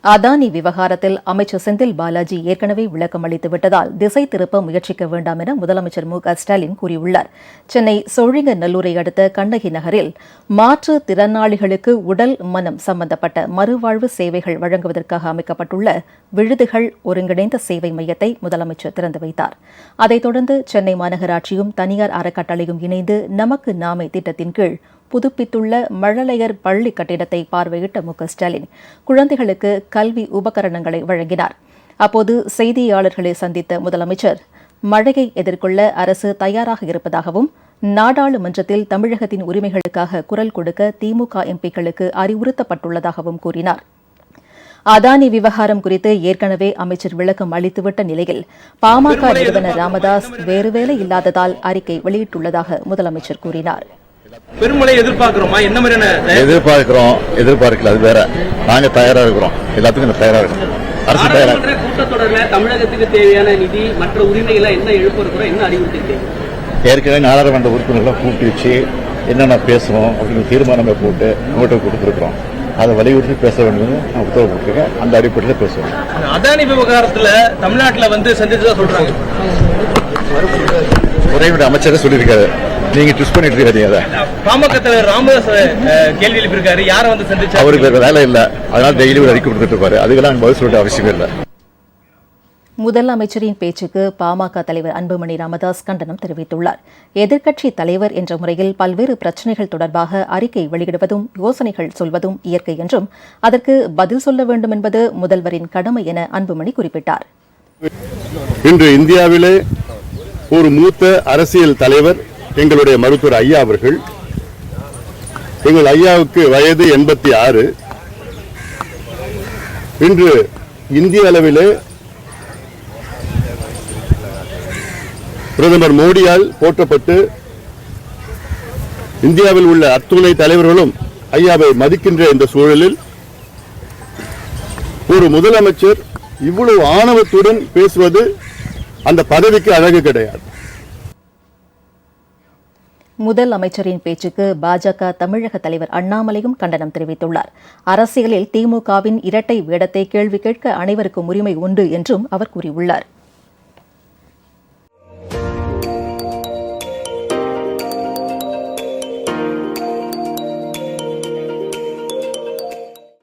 அதானி விவகாரத்தில் அமைச்சர் செந்தில் பாலாஜி ஏற்கனவே விளக்கம் அளித்து விட்டதால் திசை திருப்ப முயற்சிக்க வேண்டாம் என முதலமைச்சர் மு.க.ஸ்டாலின் கூறியுள்ளார். சென்னை சோழிங்கநல்லூரை அடுத்த கண்ணகி நகரில் மாற்றுத் திறனாளிகளுக்கு உடல் மனம் சம்பந்தப்பட்ட மறுவாழ்வு சேவைகள் வழங்குவதற்காக அமைக்கப்பட்டுள்ள விழுதுகள் ஒருங்கிணைந்த சேவை மையத்தை முதலமைச்சர் திறந்து வைத்தார். அதைத் தொடர்ந்து சென்னை மாநகராட்சியும் தனியார் அறக்கட்டளையும் இணைந்து நமக்கு நாமே திட்டத்தின் கீழ் புதுப்பித்துள்ள மழலையர் பள்ளி கட்டிடத்தை பார்வையிட்ட மு.க.ஸ்டாலின் குழந்தைகளுக்கு கல்வி உபகரணங்களை வழங்கினார். அப்போது செய்தியாளர்களை சந்தித்த முதலமைச்சர் மழையை எதிர்கொள்ள அரசு தயாராக இருப்பதாகவும் நாடாளுமன்றத்தில் தமிழகத்தின் உரிமைகளுக்காக குரல் கொடுக்க திமுக எம்பிக்களுக்கு அறிவுறுத்தப்பட்டுள்ளதாகவும் கூறினார். அதானி விவகாரம் குறித்து ஏற்கனவே அமைச்சர் விளக்கம் அளித்துவிட்ட நிலையில் பாமக நிறுவனர் ராமதாஸ் வேறு வேலை இல்லாததால் அறிக்கை வெளியிட்டுள்ளதாக முதலமைச்சர் கூறினார். பெருமழை எதிர்பார்க்கிறோமா? என்ன மாதிரியான எதிர்பார்க்கல, அது வேற. நாங்க தயாரா இருக்கிறோம், எல்லாத்துக்கும் தயாரா இருக்கிறோம். அரசு தயாரா. கூட்டத்தொடரில் தமிழகத்துக்கு தேவையான நிதி மற்ற உரிமைகளை என்ன எழுப்ப இருக்கிறோம், என்ன அறிவுறுத்தி ஏற்கனவே நாடாளுமன்ற உறுப்பினர்களை கூப்பிட்டு வச்சு என்னென்ன பேசணும் அப்படின்னு தீர்மானமே போட்டு நோட்டை கொடுத்துருக்கிறோம். அதை வலியுறுத்தி பேச வேண்டும் உத்தரவு போட்டிருக்கேன். அந்த அடிப்படையில் பேசுவோம். அதானி விவகாரத்துல தமிழ்நாட்டில் சந்திச்சதா சொல்றாங்க. உரையுடைய அமைச்சரே சொல்லியிருக்காரு, நீங்க ட்விஸ்ட் பண்ணிட்டு இருக்காதீங்க. பாமக தலைவர் ராமதாஸ் கேள்வி எழுப்பியிருக்காரு, யாரை சந்திச்சு அவருக்கு வேலை இல்லை, அதனால டெய்லி ஒரு அறிக்கை கொடுத்துட்டு இருப்பாரு. அதுக்கெல்லாம் பதில் சொல்ல அவசியம் இல்லை. முதலமைச்சரின் பேச்சுக்கு பாமக தலைவர் அன்புமணி ராமதாஸ் கண்டனம் தெரிவித்துள்ளார். எதிர்க்கட்சித் தலைவர் என்ற முறையில் பல்வேறு பிரச்சினைகள் தொடர்பாக அறிக்கை வெளியிடுவதும் யோசனைகள் சொல்வதும் இயற்கை என்றும் அதற்கு பதில் சொல்ல வேண்டும் என்பது முதல்வரின் கடமை என அன்புமணி குறிப்பிட்டார். இன்று இந்தியாவிலே ஒரு மூத்த அரசியல் தலைவர் எங்களுடைய மருத்துவர் ஐயா அவர்கள். எங்கள் ஐயாவுக்கு வயது 86. இன்று இந்திய அளவிலே பிரதமர் மோடியால் போற்றப்பட்டு இந்தியாவில் உள்ள அத்துணை தலைவர்களும் ஐயாவை மதிக்கின்ற இந்த சூழலில் ஒரு முதலமைச்சர் இவ்வளவு ஆணவத்துடன் பேசுவது அந்த பதவிக்கு அழகு கிடையாது. முதல் அமைச்சரின் பேச்சுக்கு பாஜக தமிழக தலைவர் அண்ணாமலையும் கண்டனம் தெரிவித்துள்ளார். அரசியலில் திமுகவின் இரட்டை வேடத்தை கேள்வி கேட்க அனைவருக்கும் உரிமை உண்டு என்றும் அவர் கூறியுள்ளார்.